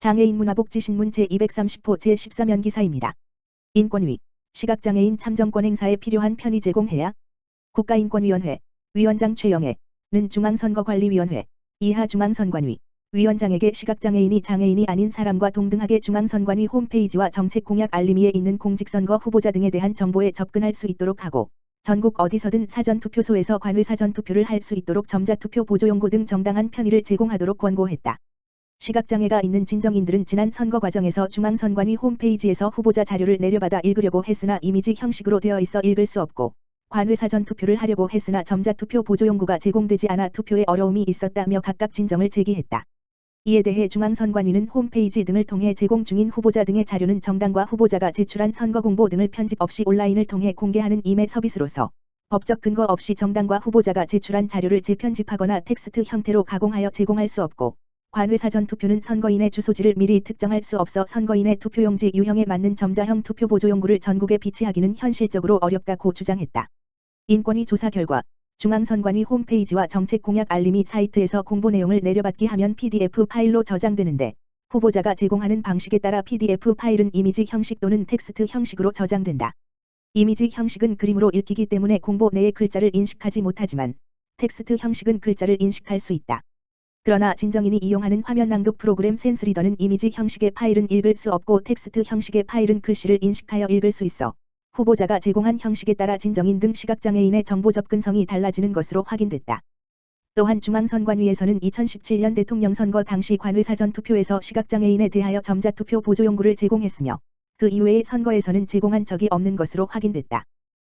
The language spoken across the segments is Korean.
장애인 문화복지신문 제230호 제13연 기사입니다. 인권위, 시각장애인 참정권 행사에 필요한 편의 제공해야. 국가인권위원회, 위원장 최영애는 중앙선거관리위원회, 이하 중앙선관위, 위원장에게 시각장애인이 장애인이 아닌 사람과 동등하게 중앙선관위 홈페이지와 정책 공약 알림이에 있는 공직선거 후보자 등에 대한 정보에 접근할 수 있도록 하고, 전국 어디서든 사전투표소에서 관외 사전투표를 할 수 있도록 점자투표 보조용구 등 정당한 편의를 제공하도록 권고했다. 시각장애가 있는 진정인들은 지난 선거 과정에서 중앙선관위 홈페이지에서 후보자 자료를 내려받아 읽으려고 했으나 이미지 형식으로 되어 있어 읽을 수 없고, 관외 사전투표를 하려고 했으나 점자투표 보조용구가 제공되지 않아 투표에 어려움이 있었다며 각각 진정을 제기했다. 이에 대해 중앙선관위는 홈페이지 등을 통해 제공 중인 후보자 등의 자료는 정당과 후보자가 제출한 선거공보 등을 편집 없이 온라인을 통해 공개하는 이메 서비스로서 법적 근거 없이 정당과 후보자가 제출한 자료를 재편집하거나 텍스트 형태로 가공하여 제공할 수 없고, 관외 사전투표는 선거인의 주소지를 미리 특정할 수 없어 선거인의 투표용지 유형에 맞는 점자형 투표 보조용구를 전국에 비치하기는 현실적으로 어렵다고 주장했다. 인권위 조사 결과 중앙선관위 홈페이지와 정책 공약 알림이 사이트에서 공보 내용을 내려받기 하면 PDF 파일로 저장되는데, 후보자가 제공하는 방식에 따라 PDF 파일은 이미지 형식 또는 텍스트 형식으로 저장된다. 이미지 형식은 그림으로 읽히기 때문에 공보 내의 글자를 인식하지 못하지만, 텍스트 형식은 글자를 인식할 수 있다. 그러나 진정인이 이용하는 화면 낭독 프로그램 센스리더는 이미지 형식의 파일은 읽을 수 없고 텍스트 형식의 파일은 글씨를 인식하여 읽을 수 있어 후보자가 제공한 형식에 따라 진정인 등 시각장애인의 정보 접근성이 달라지는 것으로 확인됐다. 또한 중앙선관위에서는 2017년 대통령 선거 당시 관외 사전투표에서 시각장애인에 대하여 점자투표 보조용구를 제공했으며, 그 이외의 선거에서는 제공한 적이 없는 것으로 확인됐다.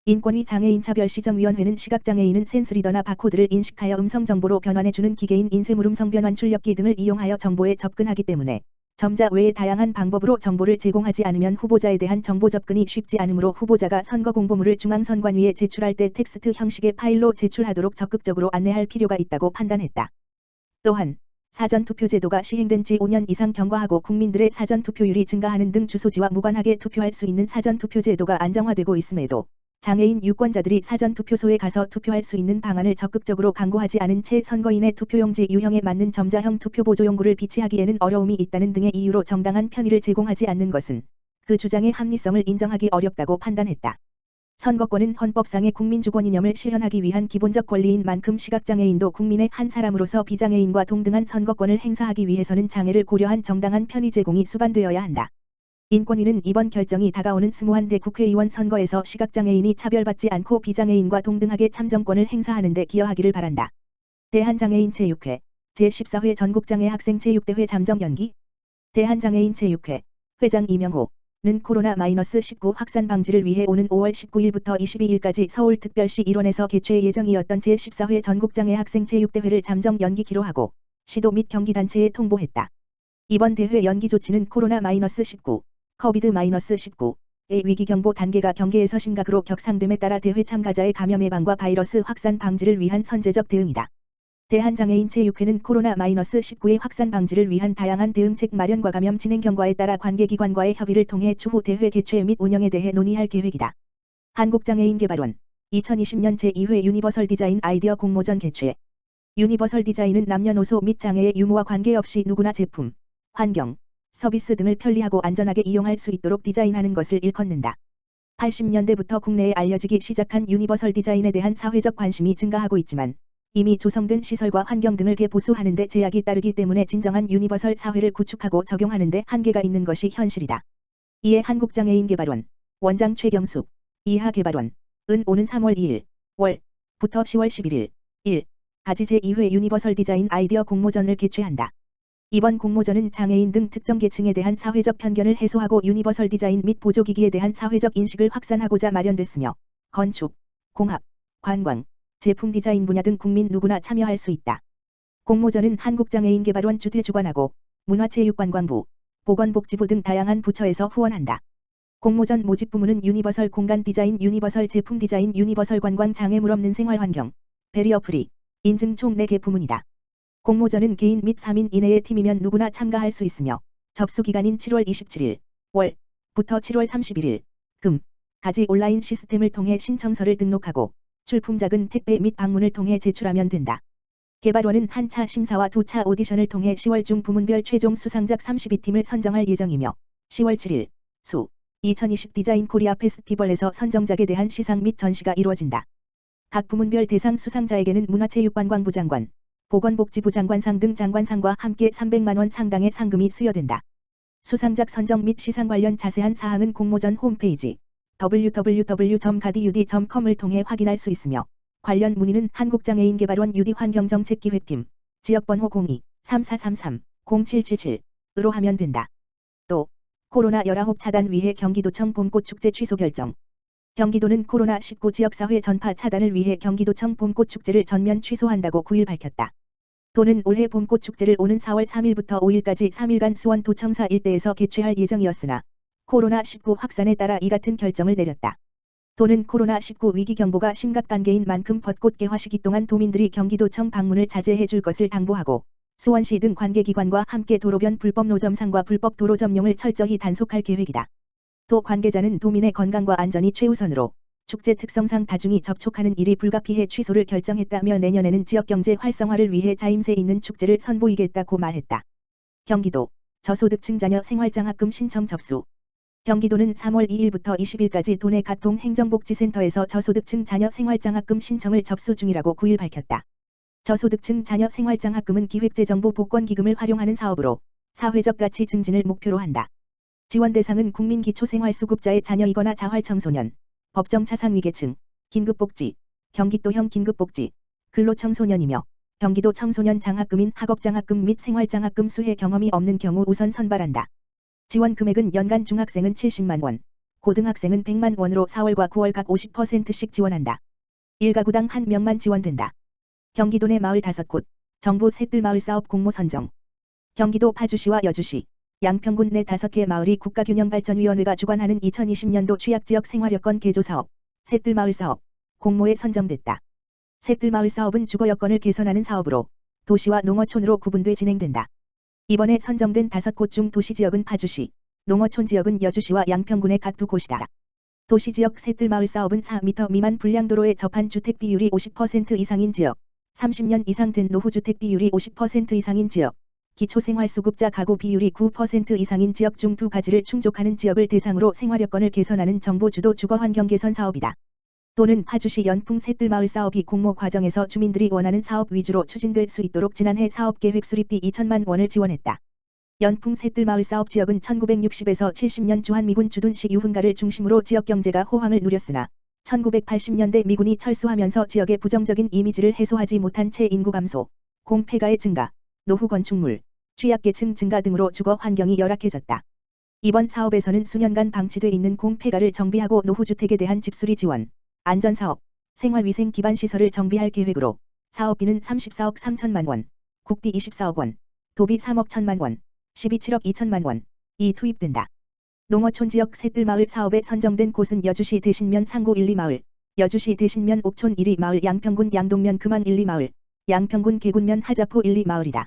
인권위 장애인차별시정위원회는 시각장애인은 센스리더나 바코드를 인식하여 음성정보로 변환해주는 기계인 인쇄물음성 변환 출력기 등을 이용하여 정보에 접근하기 때문에 점자 외의 다양한 방법으로 정보를 제공하지 않으면 후보자에 대한 정보 접근이 쉽지 않으므로 후보자가 선거 공보물을 중앙선관위에 제출할 때 텍스트 형식의 파일로 제출하도록 적극적으로 안내할 필요가 있다고 판단했다. 또한 사전투표 제도가 시행된 지 5년 이상 경과하고 국민들의 사전투표율이 증가하는 등 주소지와 무관하게 투표할 수 있는 사전투표 제도가 안정화되고 있음에도 장애인 유권자들이 사전투표소에 가서 투표할 수 있는 방안을 적극적으로 강구하지 않은 채 선거인의 투표용지 유형에 맞는 점자형 투표 보조용구를 비치하기에는 어려움이 있다는 등의 이유로 정당한 편의를 제공하지 않는 것은 그 주장의 합리성을 인정하기 어렵다고 판단했다. 선거권은 헌법상의 국민주권 이념을 실현하기 위한 기본적 권리인 만큼 시각장애인도 국민의 한 사람으로서 비장애인과 동등한 선거권을 행사하기 위해서는 장애를 고려한 정당한 편의 제공이 수반되어야 한다. 인권위는 이번 결정이 다가오는 21대 국회의원 선거에서 시각장애인이 차별받지 않고 비장애인과 동등하게 참정권을 행사하는 데 기여하기를 바란다. 대한장애인체육회 제14회 전국장애학생체육대회 잠정 연기. 대한장애인체육회 회장 이명호는 코로나-19 확산 방지를 위해 오는 5월 19일부터 22일까지 서울특별시 일원에서 개최 예정이었던 제14회 전국장애학생체육대회를 잠정 연기키로 하고 시도 및 경기단체에 통보했다. 이번 대회 연기 조치는 코로나-19 COVID-19의 위기경보 단계가 경계에서 심각으로 격상됨에 따라 대회 참가자의 감염 예방과 바이러스 확산 방지를 위한 선제적 대응이다. 대한장애인체육회는 코로나-19의 확산 방지를 위한 다양한 대응책 마련과 감염 진행 경과에 따라 관계기관과의 협의를 통해 추후 대회 개최 및 운영에 대해 논의할 계획이다. 한국장애인개발원 2020년 제2회 유니버설 디자인 아이디어 공모전 개최. 유니버설 디자인은 남녀노소 및 장애의 유무와 관계없이 누구나 제품, 환경, 서비스 등을 편리하고 안전하게 이용할 수 있도록 디자인하는 것을 일컫는다. 80년대부터 국내에 알려지기 시작한 유니버설 디자인에 대한 사회적 관심이 증가하고 있지만, 이미 조성된 시설과 환경 등을 개보수하는 데 제약이 따르기 때문에 진정한 유니버설 사회를 구축하고 적용하는 데 한계가 있는 것이 현실이다. 이에 한국장애인개발원 원장 최경숙, 이하 개발원 은 오는 3월 2일 월부터 10월 11일 일까지 제2회 유니버설 디자인 아이디어 공모전을 개최한다. 이번 공모전은 장애인 등 특정 계층에 대한 사회적 편견을 해소하고 유니버설 디자인 및 보조기기에 대한 사회적 인식을 확산하고자 마련됐으며, 건축, 공학, 관광, 제품 디자인 분야 등 국민 누구나 참여할 수 있다. 공모전은 한국장애인개발원 주최 주관하고 문화체육관광부, 보건복지부 등 다양한 부처에서 후원한다. 공모전 모집 부문은 유니버설 공간 디자인, 유니버설 제품 디자인, 유니버설 관광, 장애물 없는 생활환경, 베리어 프리, 인증 총 4개 부문이다. 공모전은 개인 및 3인 이내의 팀이면 누구나 참가할 수 있으며, 접수 기간인 7월 27일 월부터 7월 31일 금까지 온라인 시스템을 통해 신청서를 등록하고 출품작은 택배 및 방문을 통해 제출하면 된다. 개발원은 한 차 심사와 두 차 오디션을 통해 10월 중 부문별 최종 수상작 32팀을 선정할 예정이며 10월 7일 수 2020 디자인 코리아 페스티벌에서 선정작에 대한 시상 및 전시가 이루어진다. 각 부문별 대상 수상자에게는 문화체육관광부 장관, 보건복지부 장관상 등 장관상과 함께 300만 원 상당의 상금이 수여된다. 수상작 선정 및 시상 관련 자세한 사항은 공모전 홈페이지 www.gadiud.com을 통해 확인할 수 있으며 관련 문의는 한국장애인개발원 UD 환경정책기획팀 지역번호 02-3433-0777으로 하면 된다. 또 코로나19 차단 위해 경기도청 봄꽃축제 취소 결정. 경기도는 코로나19 지역사회 전파 차단을 위해 경기도청 봄꽃축제를 전면 취소한다고 9일 밝혔다. 도는 올해 봄꽃축제를 오는 4월 3일부터 5일까지 3일간 수원 도청사 일대에서 개최할 예정이었으나 코로나19 확산에 따라 이 같은 결정을 내렸다. 도는 코로나19 위기 경보가 심각 단계인 만큼 벚꽃 개화 시기 동안 도민들이 경기도청 방문을 자제해 줄 것을 당부하고 수원시 등 관계기관과 함께 도로변 불법 노점상과 불법 도로 점용을 철저히 단속할 계획이다. 도 관계자는 도민의 건강과 안전이 최우선으로 축제 특성상 다중이 접촉하는 일이 불가피해 취소를 결정했다며 내년에는 지역경제 활성화를 위해 자임새 있는 축제를 선보이겠다고 말했다. 경기도 저소득층 자녀 생활장학금 신청 접수. 경기도는 3월 2일부터 20일까지 도내 각 동행정복지센터에서 저소득층 자녀 생활장학금 신청을 접수 중이라고 9일 밝혔다. 저소득층 자녀 생활장학금은 기획재정부 복권기금을 활용하는 사업으로 사회적 가치 증진을 목표로 한다. 지원 대상은 국민기초생활수급자의 자녀이거나 자활청소년, 법정차상위계층, 긴급복지, 경기도형 긴급복지, 근로청소년이며 경기도 청소년 장학금인 학업장학금 및 생활장학금 수혜 경험이 없는 경우 우선 선발한다. 지원 금액은 연간 중학생은 70만 원, 고등학생은 100만 원으로 4월과 9월 각 50%씩 지원한다. 1가구당 1명만 지원된다. 경기도 내 마을 5곳, 정부 샛들마을 사업 공모 선정. 경기도 파주시와 여주시, 양평군 내 5개 마을이 국가균형발전위원회가 주관하는 2020년도 취약지역 생활여건 개조사업, 샛들마을 사업, 공모에 선정됐다. 샛들마을 사업은 주거여건을 개선하는 사업으로 도시와 농어촌으로 구분돼 진행된다. 이번에 선정된 5곳 중 도시지역은 파주시, 농어촌 지역은 여주시와 양평군의 각 2곳이다. 도시지역 샛들마을 사업은 4m 미만 불량도로에 접한 주택 비율이 50% 이상인 지역, 30년 이상 된 노후주택 비율이 50% 이상인 지역, 기초생활수급자 가구 비율이 9% 이상인 지역 중 2가지를 충족하는 지역을 대상으로 생활여건을 개선하는 정부주도 주거환경 개선 사업이다. 도는 파주시 연풍 샛들마을 사업이 공모 과정에서 주민들이 원하는 사업 위주로 추진될 수 있도록 지난해 사업계획 수립비 2천만 원을 지원했다. 연풍 샛들마을 사업 지역은 1960에서 70년 주한미군 주둔시 유흥가를 중심으로 지역경제가 호황을 누렸으나 1980년대 미군이 철수하면서 지역의 부정적인 이미지를 해소하지 못한 채 인구 감소, 공폐가의 증가, 노후 건축물, 취약계층 증가 등으로 주거 환경이 열악해졌다. 이번 사업에서는 수년간 방치돼 있는 공폐가를 정비하고 노후주택에 대한 집수리 지원, 안전사업, 생활위생 기반 시설을 정비할 계획으로 사업비는 34억 3천만 원, 국비 24억 원, 도비 3억 1천만 원, 12.7억 2천만 원이 투입된다. 농어촌 지역 샛들마을 사업에 선정된 곳은 여주시 대신면 상구 1, 2마을, 여주시 대신면 옥촌 1, 2마을, 양평군 양동면 금안 1, 2마을, 양평군 계군면 하자포 1, 2마을이다.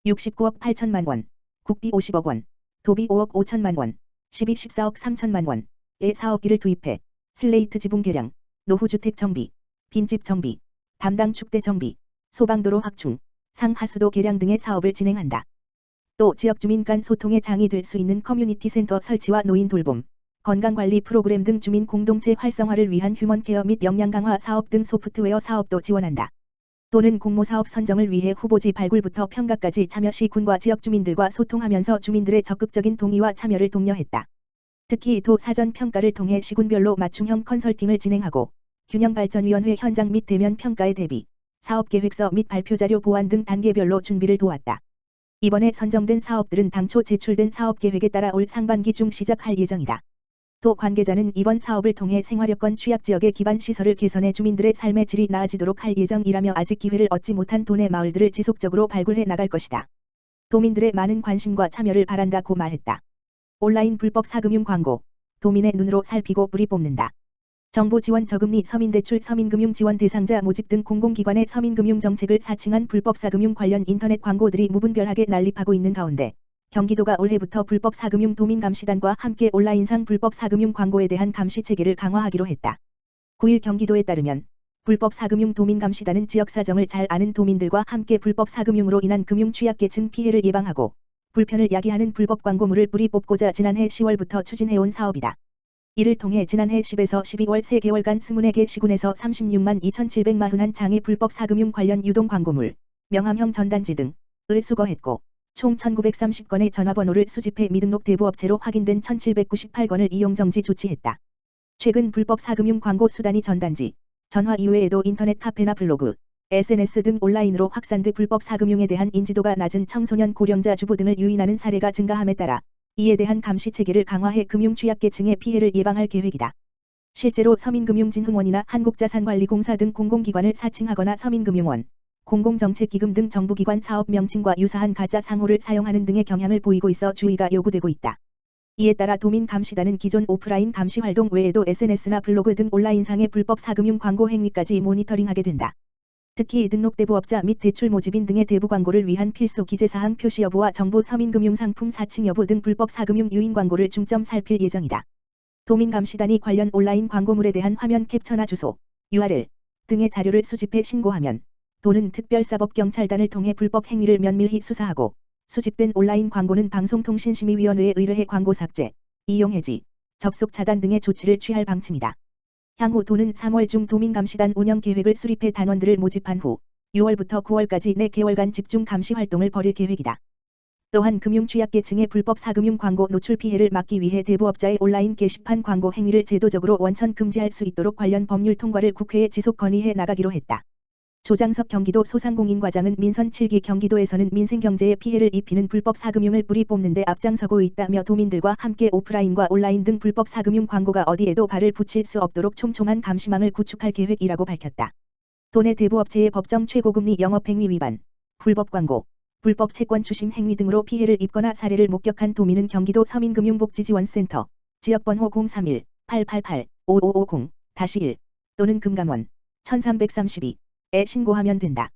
69억 8천만 원, 국비 50억 원, 도비 5억 5천만 원, 14억 3천만 원의 사업비를 투입해 슬레이트 지붕 개량, 노후주택 정비, 빈집 정비, 담당 축대 정비, 소방도로 확충, 상하수도 개량 등의 사업을 진행한다. 또 지역 주민 간 소통의 장이 될 수 있는 커뮤니티 센터 설치와 노인 돌봄, 건강관리 프로그램 등 주민 공동체 활성화를 위한 휴먼케어 및 역량 강화 사업 등 소프트웨어 사업도 지원한다. 도는 공모사업 선정을 위해 후보지 발굴부터 평가까지 참여 시 군과 지역 주민들과 소통하면서 주민들의 적극적인 동의와 참여를 독려했다. 특히 도 사전 평가를 통해 시군별로 맞춤형 컨설팅을 진행하고 균형발전위원회 현장 및 대면 평가에 대비 사업계획서 및 발표자료 보완 등 단계별로 준비를 도왔다. 이번에 선정된 사업들은 당초 제출된 사업계획에 따라 올 상반기 중 시작할 예정이다. 도 관계자는 이번 사업을 통해 생활여건 취약지역의 기반시설을 개선해 주민들의 삶의 질이 나아지도록 할 예정이라며 아직 기회를 얻지 못한 도내 마을들을 지속적으로 발굴해 나갈 것이다. 도민들의 많은 관심과 참여를 바란다고 말했다. 온라인 불법 사금융 광고, 도민의 눈으로 살피고 뿌리 뽑는다. 정부 지원 저금리 서민대출 서민금융 지원 대상자 모집 등 공공기관의 서민금융 정책을 사칭한 불법 사금융 관련 인터넷 광고들이 무분별하게 난립하고 있는 가운데 경기도가 올해부터 불법 사금융 도민 감시단과 함께 온라인상 불법 사금융 광고에 대한 감시 체계를 강화하기로 했다. 9일 경기도에 따르면 불법 사금융 도민감시단은 지역 사정을 잘 아는 도민들과 함께 불법 사금융으로 인한 금융 취약계층 피해를 예방하고 불편을 야기하는 불법 광고물을 뿌리 뽑고자 지난해 10월부터 추진해온 사업이다. 이를 통해 지난해 10에서 12월 3개월간 24개 시군에서 36만 2,741장의 불법 사금융 관련 유동 광고물, 명함형 전단지 등을 수거했고 총 1,930건의 전화번호를 수집해 미등록 대부업체로 확인된 1,798건을 이용정지 조치했다. 최근 불법 사금융 광고 수단이 전단지, 전화 이외에도 인터넷 카페나 블로그, SNS 등 온라인으로 확산돼 불법 사금융에 대한 인지도가 낮은 청소년 고령자 주부 등을 유인하는 사례가 증가함에 따라 이에 대한 감시 체계를 강화해 금융 취약계층의 피해를 예방할 계획이다. 실제로 서민금융진흥원이나 한국자산관리공사 등 공공기관을 사칭하거나 서민금융원, 공공정책기금 등 정부기관 사업 명칭과 유사한 가짜 상호를 사용하는 등의 경향을 보이고 있어 주의가 요구되고 있다. 이에 따라 도민감시단은 기존 오프라인 감시 활동 외에도 SNS나 블로그 등 온라인상의 불법 사금융 광고 행위까지 모니터링하게 된다. 특히 등록대부업자 및 대출 모집인 등의 대부 광고를 위한 필수 기재사항 표시 여부와 정부 서민금융상품 사칭 여부 등 불법 사금융 유인 광고를 중점 살필 예정이다. 도민감시단이 관련 온라인 광고물에 대한 화면 캡처나 주소, URL 등의 자료를 수집해 신고하면 도는 특별사법경찰단을 통해 불법 행위를 면밀히 수사하고 수집된 온라인 광고는 방송통신심의위원회에 의뢰해 광고 삭제, 이용 해지, 접속 차단 등의 조치를 취할 방침이다. 향후 도는 3월 중 도민감시단 운영 계획을 수립해 단원들을 모집한 후 6월부터 9월까지 4개월간 집중 감시 활동을 벌일 계획이다. 또한 금융 취약계층의 불법 사금융 광고 노출 피해를 막기 위해 대부업자의 온라인 게시판 광고 행위를 제도적으로 원천 금지할 수 있도록 관련 법률 통과를 국회에 지속 건의해 나가기로 했다. 조장석 경기도 소상공인과장은 민선 7기 경기도에서는 민생경제에 피해를 입히는 불법 사금융을 뿌리 뽑는 데 앞장서고 있다며 도민들과 함께 오프라인과 온라인 등 불법 사금융 광고가 어디에도 발을 붙일 수 없도록 촘촘한 감시망을 구축할 계획이라고 밝혔다. 도내 대부업체의 법정 최고금리 영업행위 위반, 불법 광고, 불법 채권 추심 행위 등으로 피해를 입거나 사례를 목격한 도민은 경기도 서민금융복지지원센터 지역번호 031-888-5550-1 또는 금감원 1332에 신고하면 된다.